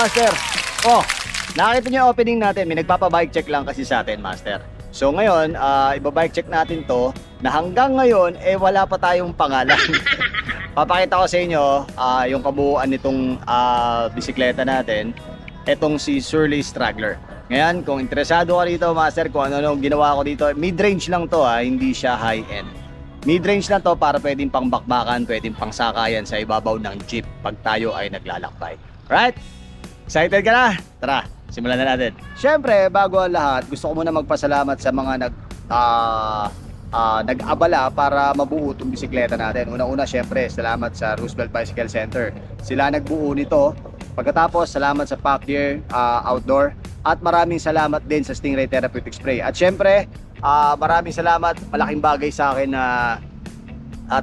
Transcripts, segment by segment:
Master. Oh, nakita niyo yung opening natin. May nagpapa-bike check lang kasi sa atin, Master. So ngayon, iba-bike check natin to na hanggang ngayon, wala pa tayong pangalan. Papakita ko sa inyo yung kabuuan nitong bisikleta natin. Itong si Surly Straggler. Ngayon, kung interesado ka dito, Master, kung ano ginawa ko dito, mid-range lang to hindi siya high-end. Mid-range lang to para pwedeng pang bakbakan, pwedeng pang sakayan sa ibabaw ng jeep pag tayo ay naglalakbay. Right? Excited ka na? Tara, simulan na natin. Siyempre, bago ang lahat, gusto ko muna magpasalamat sa mga nag-abala para mabuo itong bisikleta natin. Una-una, siyempre, salamat sa Roosevelt Bicycle Center. Sila nagbuo nito. Pagkatapos, salamat sa Pack Gear Outdoor. At maraming salamat din sa Stingray Therapeutic Spray. At siyempre, maraming salamat. Malaking bagay sa akin na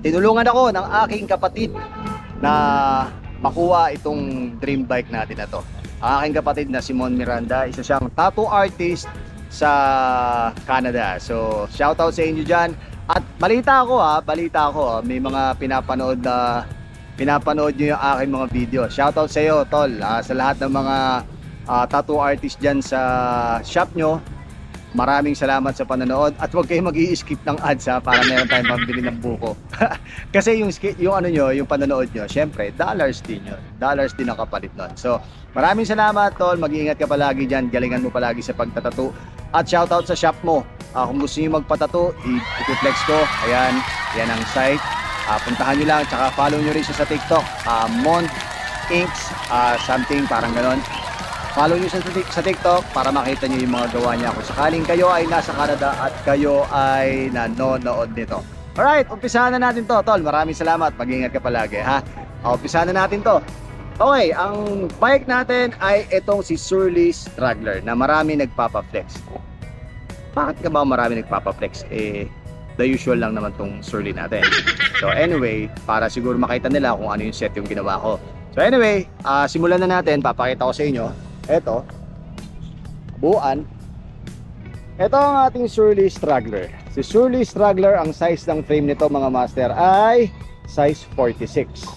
tinulungan ako ng aking kapatid na makuha itong dream bike natin na to. Ang aking kapatid na si Mon Miranda, isa siyang tattoo artist sa Canada. So, shoutout sa inyo dyan. At balita ko may mga pinapanood nyo yung aking mga video. Shoutout sa iyo, tol, sa lahat ng mga tattoo artist dyan sa shop nyo. Maraming salamat sa panonood at huwag kayong mag-i-skip ng ads para meron tayong mabili ng buko. Kasi yung panonood nyo, syempre dollars din yun. Dollars din ang kapalit nun. So maraming salamat, tol. Mag-iingat ka palagi dyan. Galingan mo palagi sa pagtatato. At shoutout sa shop mo. Kung gusto nyo magpatato, i-flex ko. Ayan, yan ang site. Puntahan nyo lang. Tsaka follow nyo rin siya sa TikTok. Mont Inks, something parang ganon. Follow nyo sa TikTok para makita nyo yung mga gawa niya. Kung sakaling kayo ay nasa Canada at kayo ay nanonood nito. Alright, umpisahan na natin to, tol. Maraming salamat. Mag-ingat ka palagi, ha? Umpisahan na natin to. Okay, ang bike natin ay itong si Surly Straggler na marami nagpapa-flex. Bakit ka ba marami nagpapa-flex? The usual lang naman tong Surly natin. So anyway, para siguro makita nila kung ano yung set yung ginawa ko. So anyway, simulan na natin. Papakita ko sa inyo. Ito, buuan. Ito ang ating Surly Straggler. Si Surly Straggler, ang size ng frame nito mga master ay size 46.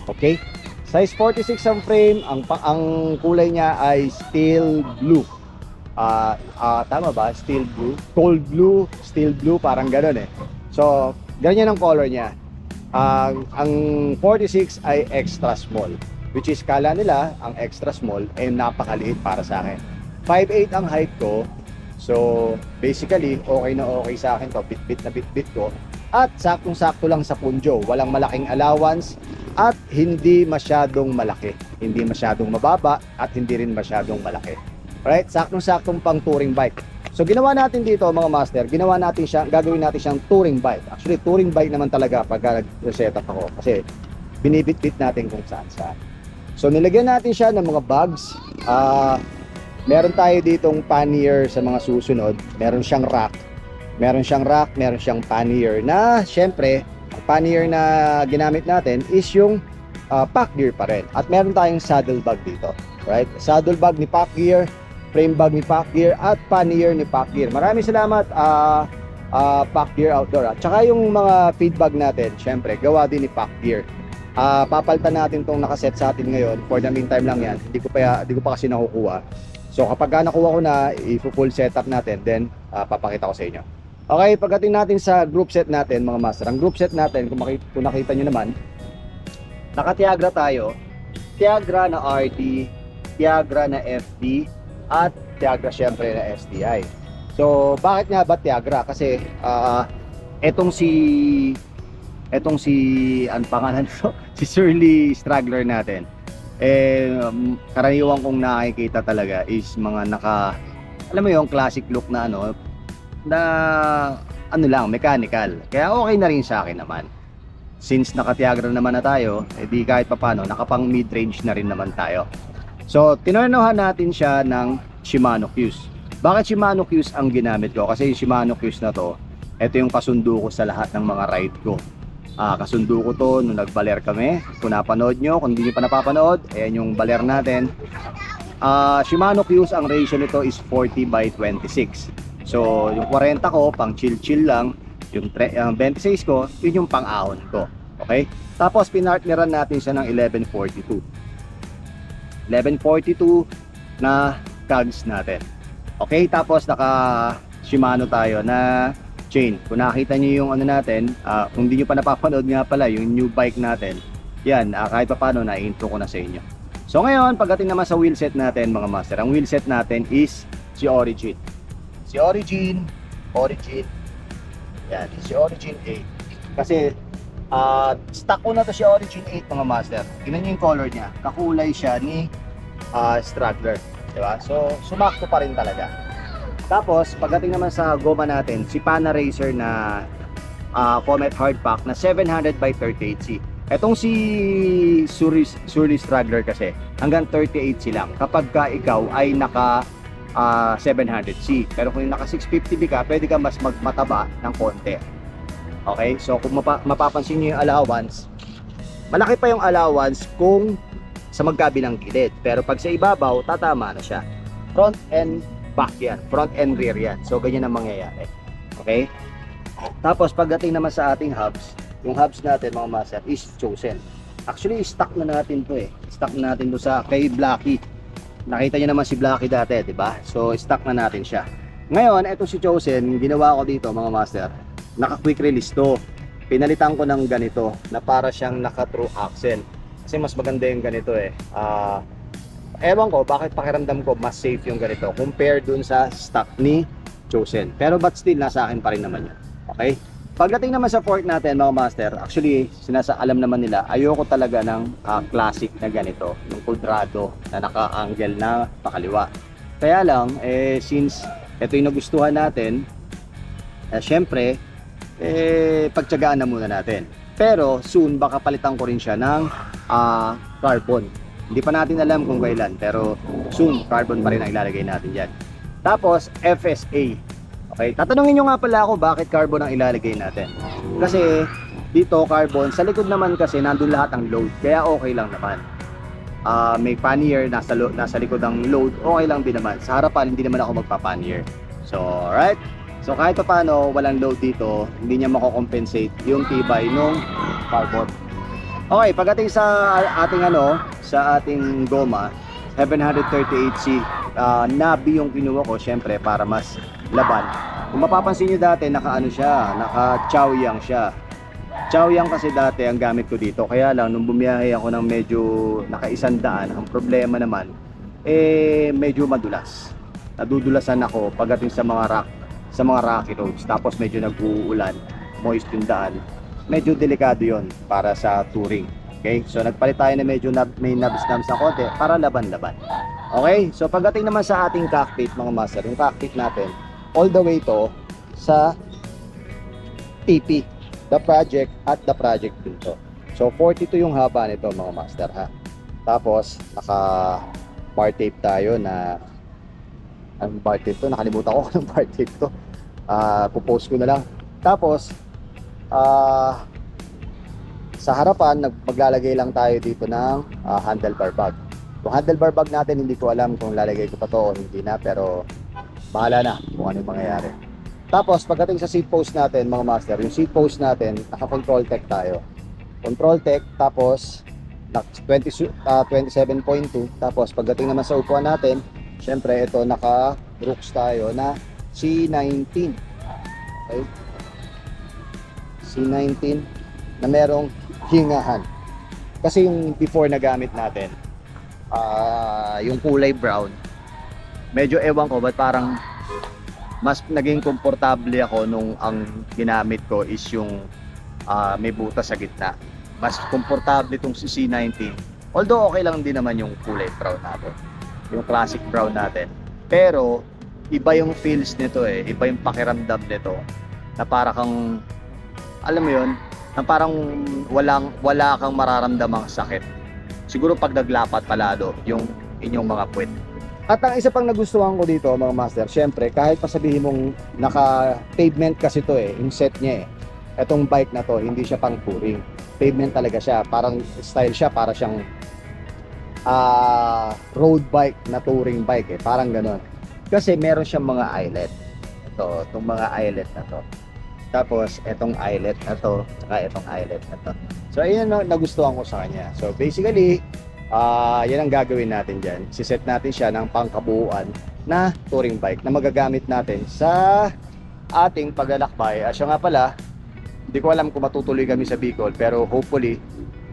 Okay? Size 46 ang frame. Ang kulay niya ay steel blue. Tama ba? Steel blue? Cold blue, steel blue, parang gano'n eh. So, ganyan ang color niya. Ang 46 ay extra small. Which is kala nila ang extra small ay napakaliit para sa akin. 5'8 ang height ko. So basically okay na okay sa akin to. Bit na bit ko. At saktong-sakto lang sa punjo. Walang malaking allowance at hindi masyadong malaki. Hindi masyadong mababa at hindi rin masyadong malaki. Alright, saktong-saktong pang touring bike. So ginawa natin dito mga master, gagawin natin siyang touring bike. Actually touring bike naman talaga pagka nag-set up ako kasi binibit-bit natin kung saan-saan. So nilagyan natin siya ng mga bags. Meron tayo ditong pannier sa mga susunod. Meron siyang rack. Meron siyang pannier na syempre, ang pannier na ginamit natin is yung Pack Gear pa rin. At meron tayong saddle bag dito. Right? Saddle bag ni Pack Gear, frame bag ni Pack Gear at pannier ni Pack Gear. Maraming salamat Pack Gear Outdoor. At saka yung mga feed bag natin, syempre, gawa din ni Pack Gear. Papalitan natin tong nakaset sa atin ngayon. For the meantime lang yan. Hindi ko pa kasi nakukuha. So kapag nakuha ko na, i-full setup natin, then papakita ko sa inyo. Okay, pagdating natin sa group set natin mga master. Ang group set natin, kung nakita nyo naman, naka-Tiagra tayo. Tiagra na RD, Tiagra na FD, at Tiagra syempre na STI. So bakit nga ba Tiagra? Kasi etong si ang pangalan si Surly Straggler natin, karaniwan kong nakikita talaga is mga alam mo yung classic look na lang, mechanical. Kaya okay na rin sa akin naman. Since naka-Tiagra naman na tayo, di kahit papano, nakapang mid-range na rin naman tayo. So, tinornohan natin siya ng Shimano Qs. Bakit Shimano Qs ang ginamit ko? Kasi yung Shimano Qs na to, ito yung kasundo ko sa lahat ng mga ride ko. Kasundo ko to nung nagbaler kami. Kung napanood nyo, kung hindi nyo pa napapanood, ayan yung baler natin. Shimano Qs, ang ratio nito is 40/26. So yung 40 ko pang chill lang, yung 26 ko yun yung pang ahon ko. Okay, tapos pinartneran natin siya ng 1142. 1142 na cogs natin. Okay, tapos naka Shimano tayo na chain. Kung nakita niyo yung ano natin, kung hindi niyo pa napapanood nga pala yung new bike natin, yan, kahit pa paano na-intro ko na sa inyo. So ngayon, pagdating naman sa wheelset natin mga master, ang wheelset natin is si Origin. Si Origin, yan, si Origin 8. Kasi stock ko na to si Origin 8 mga master. Tingnan niyo yung color niya, kakulay siya ni Straggler, diba? So sumakto pa rin talaga. Tapos pagdating naman sa goma natin, si Pana Racer na Comet Hardpack na 700 by 38C. Etong si Surly Straggler kasi hanggang 38C lang kapag ka ikaw ay naka 700C. Pero kung naka 650B ka, pwede ka mas magmataba ng konti. Okay, so kung mapapansin nyo yung allowance, malaki pa yung allowance kung sa magkabilang gilid, pero pag sa ibabaw, tatama na siya. Front and back yan, front and rear yan. So ganyan ang mangyayari. Okay, tapos pagdating naman sa ating hubs, yung hubs natin mga master is Chosen. Actually stock na natin to stock na natin to sa kay Blacky. Nakita niyo naman si Blacky dati, di ba? So stock na natin siya. Ngayon ito si Chosen, ginawa ko dito mga master, naka quick release to. Pinalitan ko ng ganito na para siyang naka true axle kasi mas maganda yung ganito ewan ko bakit pakiramdam ko mas safe yung ganito compare dun sa stock ni Chosen, pero but still nasa akin pa rin naman yun. Okay, pagdating naman sa fork natin mga master, actually alam naman nila, ayoko talaga ng classic na ganito, yung kuadrado na naka-angle na pakaliwa. Kaya lang since ito yung nagustuhan natin, syempre pagtiyagaan na muna natin. Pero soon baka palitan ko rin siya ng carbon. Hindi pa natin alam kung kailan, pero soon carbon pa rin ang ilalagay natin dyan. Tapos FSA. Okay, tatanungin nyo nga pala ako bakit carbon ang ilalagay natin. Kasi dito carbon, sa likod naman kasi nandun lahat ang load, kaya okay lang naman. May pannier nasa likod ang load, okay lang din naman. Sa harapan hindi naman ako magpa-pannier. So alright, so kahit pa paano walang load dito, hindi niya mako-compensate yung tibay nung carbon. Okay, pagdating sa ating goma, 738C, Nabi yung kinuha ko syempre para mas laban. Kung mapapansin niyo dati naka Chaoyang siya. Chaoyang kasi dati ang gamit ko dito, kaya lang nung bumiyahe ako ng medyo naka 100, ang problema naman medyo madulas. Nadudulasan ako pagdating sa mga rocky roads, tapos medyo nag-uulan, moist yung daan, medyo delikado yon para sa touring. Okay, so nagpalit tayo na medyo may nabs-nabs na konti para laban-laban. Okay, so pagdating naman sa ating cockpit mga master, yung cockpit natin all the way to sa TP, the project at the project din to. So 42 yung haba nito mga master ha. Tapos naka bar tape tayo na ang bar tape to, nakalimutan ko ng bar tape to. Pupost ko na lang. Tapos sa harapan maglalagay lang tayo dito ng handlebar bag. Yung handlebar bag natin hindi ko alam kung lalagay ko pa to o hindi na, pero bahala na kung ano yung mangyayari. Tapos pagdating sa seat post natin mga master, yung seat post natin naka control tech tayo. Control tech, tapos 27.2. Tapos pagdating naman sa upuan natin, syempre ito naka Brooks tayo na C19. Okay, C19 na merong hingahan. Kasi yung before na gamit natin, yung kulay brown, medyo ewan ko ba't parang mas naging komportable ako nung ang ginamit ko is yung may butas sa gitna. Mas komportable itong C19, although okay lang din naman yung kulay brown natin, yung classic brown natin, pero iba yung feels nito iba yung pakiramdam nito, na para kang, alam mo yun, na parang wala kang mararamdamang sakit. Siguro pag naglapat palado yung inyong mga puwet. At ang isa pang nagustuhan ko dito mga master, syempre kahit pa sabihin mong naka pavement kasi to yung set niya etong bike na to hindi siya pang touring, pavement talaga siya, parang style siya, para siyang road bike na touring bike parang ganon. Kasi meron siyang mga eyelet, itong mga eyelet na to, tapos etong eyelet na to, saka etong eyelet na to. So ayun nagustuhan ko sa kanya. So basically yan ang gagawin natin dyan. Siset natin siya ng pangkabuuan na touring bike na magagamit natin sa ating paglalakbay. Siya nga pala, hindi ko alam kung matutuloy kami sa Bicol, pero hopefully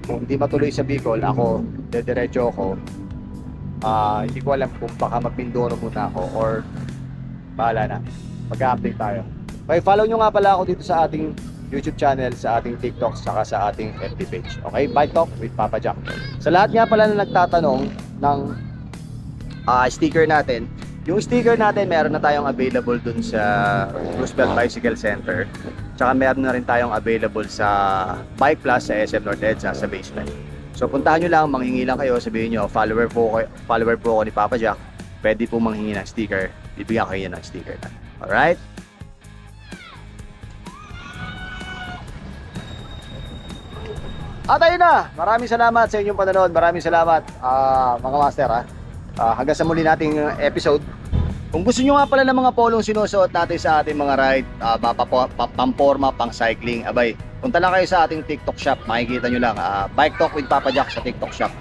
kung hindi matuloy sa Bicol, ako dediretso ako. Hindi ko alam kung baka mag-Mindoro muna ako or bahala na, mag-update tayo. Okay, follow nyo nga pala ako dito sa ating YouTube channel, sa ating TikTok, saka sa ating FB page. Okay, Bike Talk with Papa Jack. Sa lahat nga pala na nagtatanong ng sticker natin, yung sticker natin meron na tayong available dun sa Roosevelt Bicycle Center. Tsaka meron na rin tayong available sa Bike Plus sa SM North EDSA sa basement. So puntahan nyo lang, manghingi lang kayo, sabihin nyo, follower po ako ni Papa Jack. Pwede po manghingi ng sticker, bibigyan kayo ng sticker na. Alright? At ayun na, maraming salamat sa inyong panonood, maraming salamat mga master hanggang sa muli nating episode. Kung gusto nyo nga pala ng mga polong sinusuot natin sa ating mga ride, pamporma, pang cycling, abay, punta lang kayo sa ating TikTok shop, makikita nyo lang, Bike Talk with Papa Jack sa TikTok shop.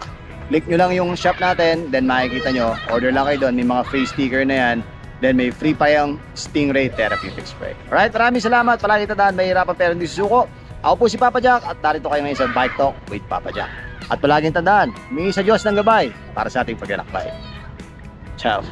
Click nyo lang yung shop natin, then makikita nyo, order lang kayo doon, may mga free sticker na yan, then may free pa yung Stingray Therapeutic Spray. Alright, maraming salamat, palagi tandaan, mahirapan pero hindi susuko. Ako po si Papa Jack at narito kayo ngayon sa Bike Talk with Papa Jack. At palaging tandaan, humingi sa Diyos ng gabay para sa ating paglalakbay. Ciao!